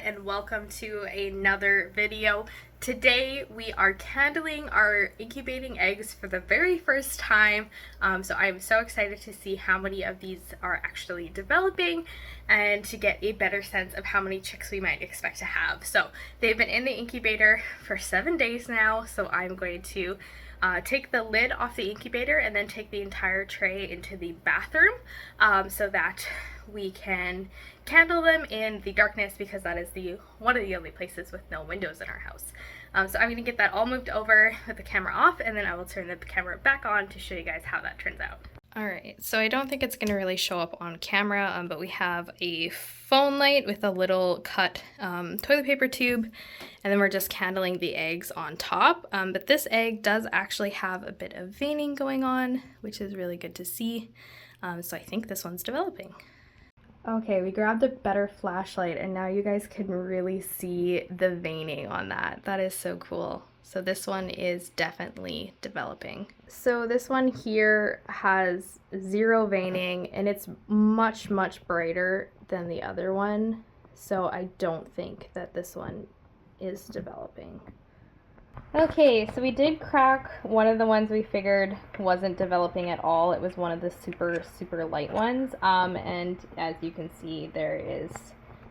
and welcome to another video. Today we are candling our incubating eggs for the very first time. So I'm so excited to see how many of these are actually developing and to get a better sense of how many chicks we might expect to have. So they've been in the incubator for 7 days now, so I'm going to take the lid off the incubator and then take the entire tray into the bathroom so that we can candle them in the darkness, because that is one of the only places with no windows in our house. So I'm going to get that all moved over with the camera off, and then I will turn the camera back on to show you guys how that turns out. Alright, so I don't think it's going to really show up on camera, but we have a phone light with a little cut toilet paper tube, and then we're just candling the eggs on top. But this egg does actually have a bit of veining going on, which is really good to see. So I think this one's developing. Okay, we grabbed a better flashlight and now you guys can really see the veining on that. That is so cool. So this one is definitely developing. So this one here has 0 veining and it's much brighter than the other one. So I don't think that this one is developing. Okay, so we did crack one of the ones we figured wasn't developing at all. It was one of the super light ones, and as you can see, there is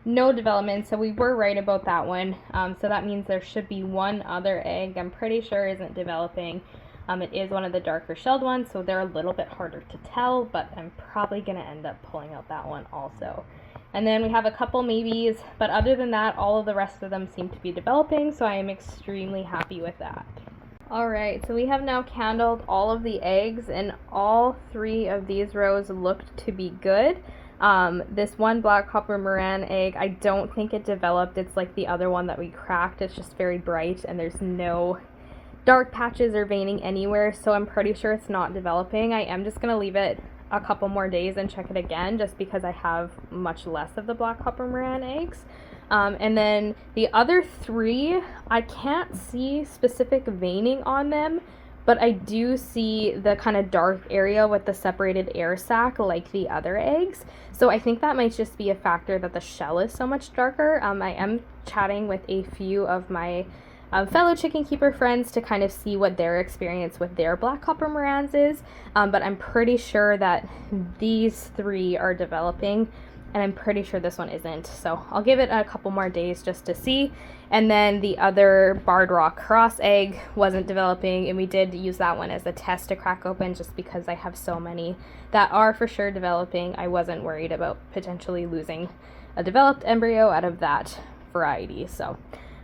no development, so we were right about that one. So that means there should be one other egg I'm pretty sure isn't developing. It is one of the darker shelled ones, so they're a little bit harder to tell, but I'm probably going to end up pulling out that one also. And then we have a couple maybes, but other than that, all of the rest of them seem to be developing, so I am extremely happy with that. Alright, so we have now candled all of the eggs, and all 3 of these rows looked to be good. This one black copper Moran egg, I don't think it developed. It's like the other one that we cracked. It's just very bright, and there's no dark patches or veining anywhere, so I'm pretty sure it's not developing. I am just going to leave it a couple more days and check it again, just because I have much less of the black copper Moran eggs. And then the other 3, I can't see specific veining on them, but I do see the kind of dark area with the separated air sac like the other eggs. So I think that might just be a factor that the shell is so much darker. I am chatting with a few of my fellow chicken keeper friends to kind of see what their experience with their black copper Morans is, but I'm pretty sure that these 3 are developing, and I'm pretty sure this one isn't, so I'll give it a couple more days just to see. And then the other barred rock cross egg wasn't developing, and we did use that one as a test to crack open just because I have so many that are for sure developing. I wasn't worried about potentially losing a developed embryo out of that variety. So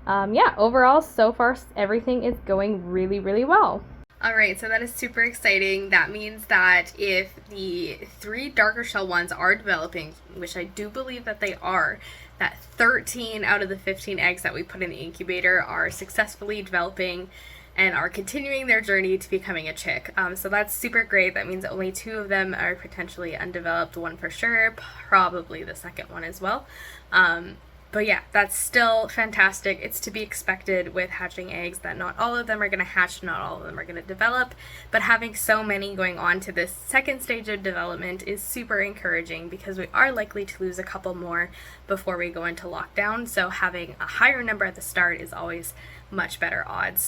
yeah, overall, so far, everything is going really well. Alright, so that is super exciting. That means that if the 3 darker shell ones are developing, which I do believe that they are, that 13 out of the 15 eggs that we put in the incubator are successfully developing and are continuing their journey to becoming a chick. So that's super great. That means only 2 of them are potentially undeveloped, one for sure, probably the second one as well. But yeah, that's still fantastic. It's to be expected with hatching eggs that not all of them are going to hatch, not all of them are going to develop, but having so many going on to this second stage of development is super encouraging, because we are likely to lose a couple more before we go into lockdown, so having a higher number at the start is always much better odds.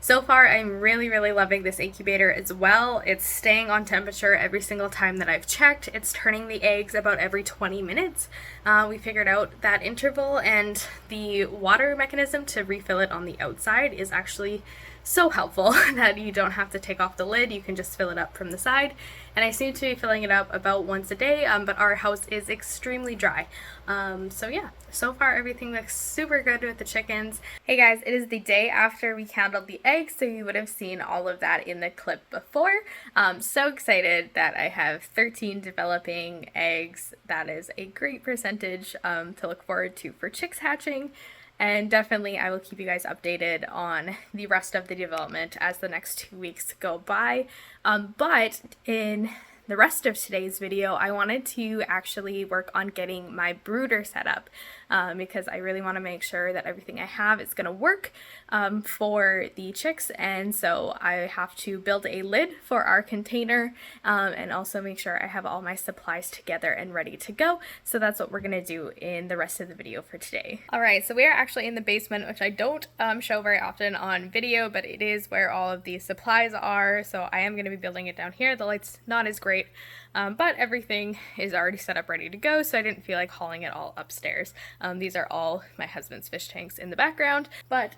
So far I'm really loving this incubator as well. It's staying on temperature every single time that I've checked. It's turning the eggs about every 20 minutes. We figured out that interval, and the water mechanism to refill it on the outside is actually so helpful that you don't have to take off the lid. You can just fill it up from the side, and I seem to be filling it up about once a day, but our house is extremely dry. So yeah, so far everything looks super good with the chickens. Hey guys, it is the day after we candled the eggs, so you would have seen all of that in the clip before. So excited that I have 13 developing eggs. That is a great percentage to look forward to for chicks hatching. And definitely I will keep you guys updated on the rest of the development as the next 2 weeks go by. But in the rest of today's video, I wanted to actually work on getting my brooder set up. because I really want to make sure that everything I have is going to work for the chicks. And so I have to build a lid for our container and also make sure I have all my supplies together and ready to go. So that's what we're going to do in the rest of the video for today. Alright, so we are actually in the basement, which I don't show very often on video, but it is where all of the supplies are. So I am going to be building it down here. The light's not as great, but everything is already set up ready to go, so I didn't feel like hauling it all upstairs. These are all my husband's fish tanks in the background, but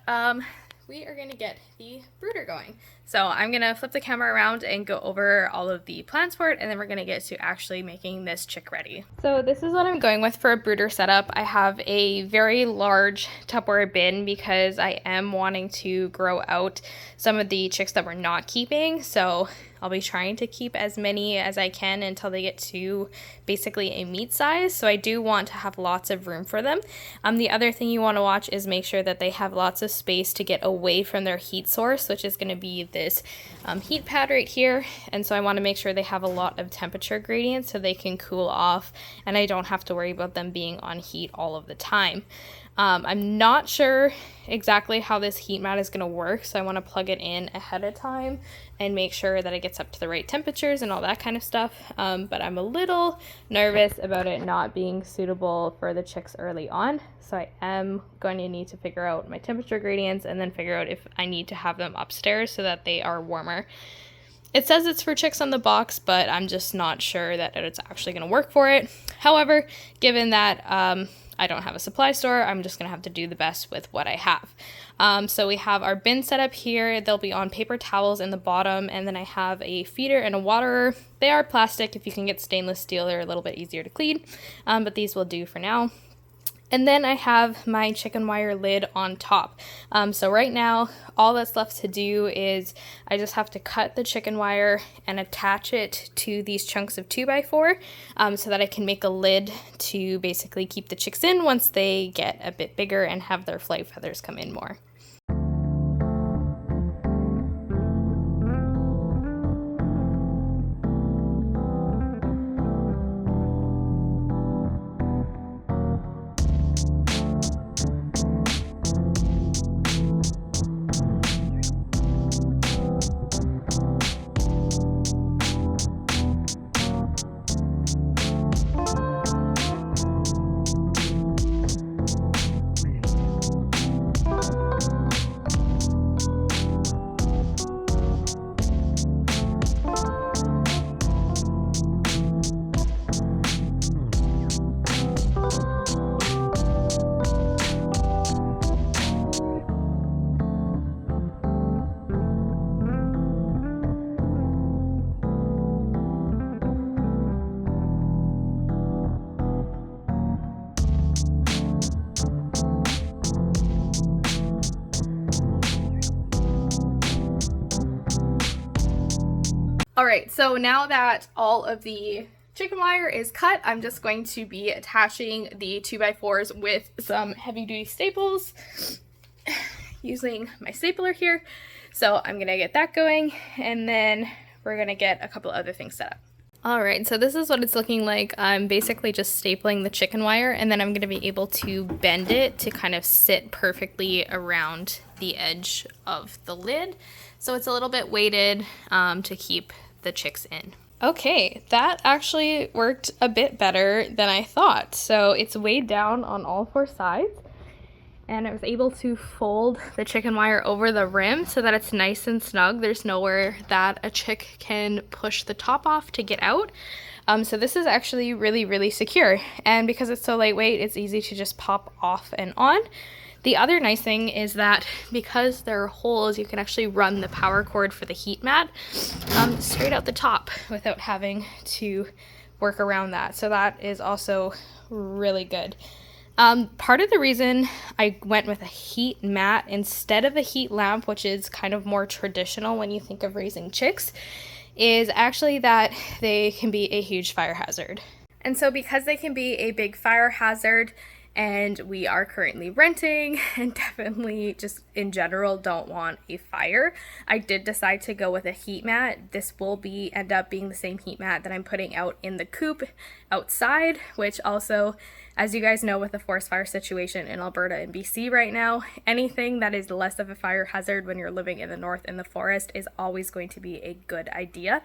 we are going to get the brooder going. So I'm going to flip the camera around and go over all of the plans for it, and then we're going to get to actually making this chick ready. So this is what I'm going with for a brooder setup. I have a very large Tupperware bin because I am wanting to grow out some of the chicks that we're not keeping. So I'll be trying to keep as many as I can until they get to basically a meat size. So I do want to have lots of room for them. The other thing you want to watch is make sure that they have lots of space to get away from their heat source, which is going to be this heat pad right here. And so I want to make sure they have a lot of temperature gradient so they can cool off and I don't have to worry about them being on heat all of the time. I'm not sure exactly how this heat mat is going to work, so I want to plug it in ahead of time and make sure that it gets up to the right temperatures and all that kind of stuff, but I'm a little nervous about it not being suitable for the chicks early on, so I am going to need to figure out my temperature gradients and then figure out if I need to have them upstairs so that they are warmer. It says it's for chicks on the box, but I'm just not sure that it's actually going to work for it. However, given that I don't have a supply store, I'm just going to have to do the best with what I have. So we have our bin set up here. They'll be on paper towels in the bottom, and then I have a feeder and a waterer. They are plastic. If you can get stainless steel, they're a little bit easier to clean, but these will do for now. And then I have my chicken wire lid on top. So right now, all that's left to do is I just have to cut the chicken wire and attach it to these chunks of 2x4 so that I can make a lid to basically keep the chicks in once they get a bit bigger and have their flight feathers come in more. Alright, so now that all of the chicken wire is cut, I'm just going to be attaching the 2x4s with some heavy duty staples using my stapler here. So I'm going to get that going, and then we're going to get a couple other things set up. Alright, so this is what it's looking like. I'm basically just stapling the chicken wire, and then I'm going to be able to bend it to kind of sit perfectly around the edge of the lid. So it's a little bit weighted to keep the chicks in. Okay, that actually worked a bit better than I thought. So it's weighed down on all four sides, and I was able to fold the chicken wire over the rim so that it's nice and snug. There's nowhere that a chick can push the top off to get out. So this is actually really, really secure, and because it's so lightweight, it's easy to just pop off and on. The other nice thing is that because there are holes, you can actually run the power cord for the heat mat straight out the top without having to work around that. So that is also really good. Part of the reason I went with a heat mat instead of a heat lamp, which is kind of more traditional when you think of raising chicks, is actually that they can be a huge fire hazard. And so because they can be a big fire hazard, and we are currently renting and definitely just in general don't want a fire. I did decide to go with a heat mat. This will end up being the same heat mat that I'm putting out in the coop outside, which also, as you guys know, with the forest fire situation in Alberta and BC right now, anything that is less of a fire hazard when you're living in the north in the forest is always going to be a good idea.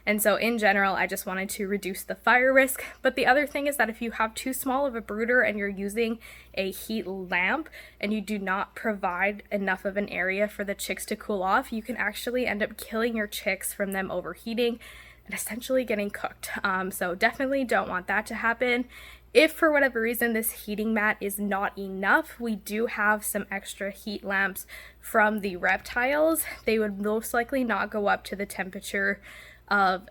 And so in general, I just wanted to reduce the fire risk. But the other thing is that if you have too small of a brooder and you're using a heat lamp and you do not provide enough of an area for the chicks to cool off, you can actually end up killing your chicks from them overheating and essentially getting cooked. So definitely don't want that to happen. If for whatever reason this heating mat is not enough, we do have some extra heat lamps from the reptiles. They would most likely not go up to the temperature of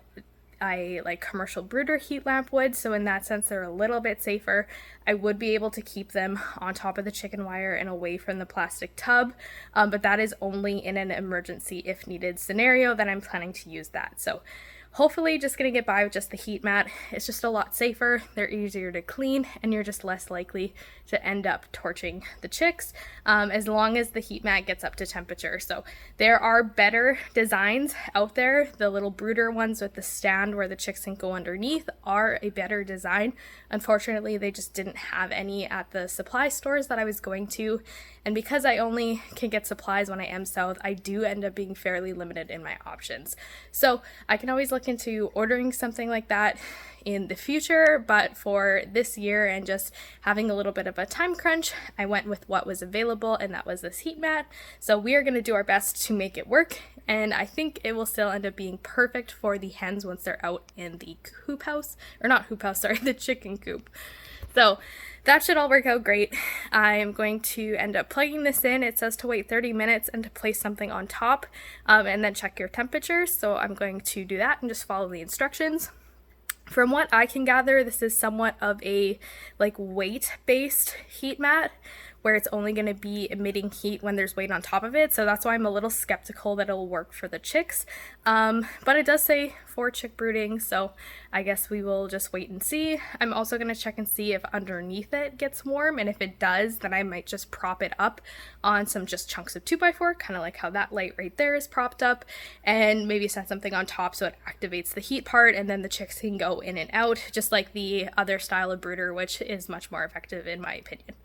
a commercial brooder heat lamp would, so in that sense they're a little bit safer. I would be able to keep them on top of the chicken wire and away from the plastic tub, but that is only in an emergency if needed scenario that I'm planning to use that. So hopefully just gonna get by with just the heat mat. It's just a lot safer, they're easier to clean, and you're just less likely to end up torching the chicks as long as the heat mat gets up to temperature. So there are better designs out there. The little brooder ones with the stand where the chicks can go underneath are a better design. Unfortunately, they just didn't have any at the supply stores that I was going to. And because I only can get supplies when I am south, I do end up being fairly limited in my options. So I can always look into ordering something like that in the future, but for this year and just having a little bit of a time crunch, I went with what was available, and that was this heat mat. So we are going to do our best to make it work, and I think it will still end up being perfect for the hens once they're out in the coop house, or not hoop house, sorry, the chicken coop. So that should all work out great. I am going to end up plugging this in. It says to wait 30 minutes and to place something on top and then check your temperature. So I'm going to do that and just follow the instructions. From what I can gather, this is somewhat of a weight-based heat mat where it's only going to be emitting heat when there's weight on top of it. So that's why I'm a little skeptical that it'll work for the chicks. But it does say for chick brooding, so I guess we will just wait and see. I'm also going to check and see if underneath it gets warm, and if it does, then I might just prop it up on some just chunks of 2x4, kind of like how that light right there is propped up, and maybe set something on top so it activates the heat part, and then the chicks can go in and out, just like the other style of brooder, which is much more effective in my opinion.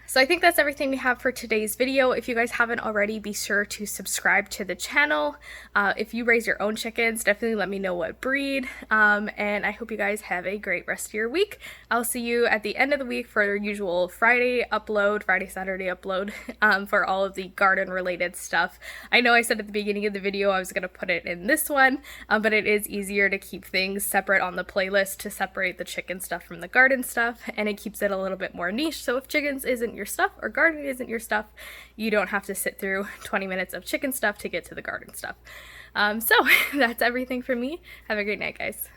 So I think that's everything we have for today's video. If you guys haven't already, be sure to subscribe to the channel. If you raise your own chickens, definitely let me know what breed, and I hope you guys have a great rest of your week. I'll see you at the end of the week for our usual Friday, Saturday upload for all of the garden related stuff. I know I said at the beginning of the video I was going to put it in this one, but it is easier to keep things separate on the playlist to separate the chicken stuff from the garden stuff, and it keeps it a little bit more niche. So if chickens isn't your stuff or gardening isn't your stuff, you don't have to sit through 20 minutes of chicken stuff to get to the garden stuff. So that's everything from me. Have a great night, guys.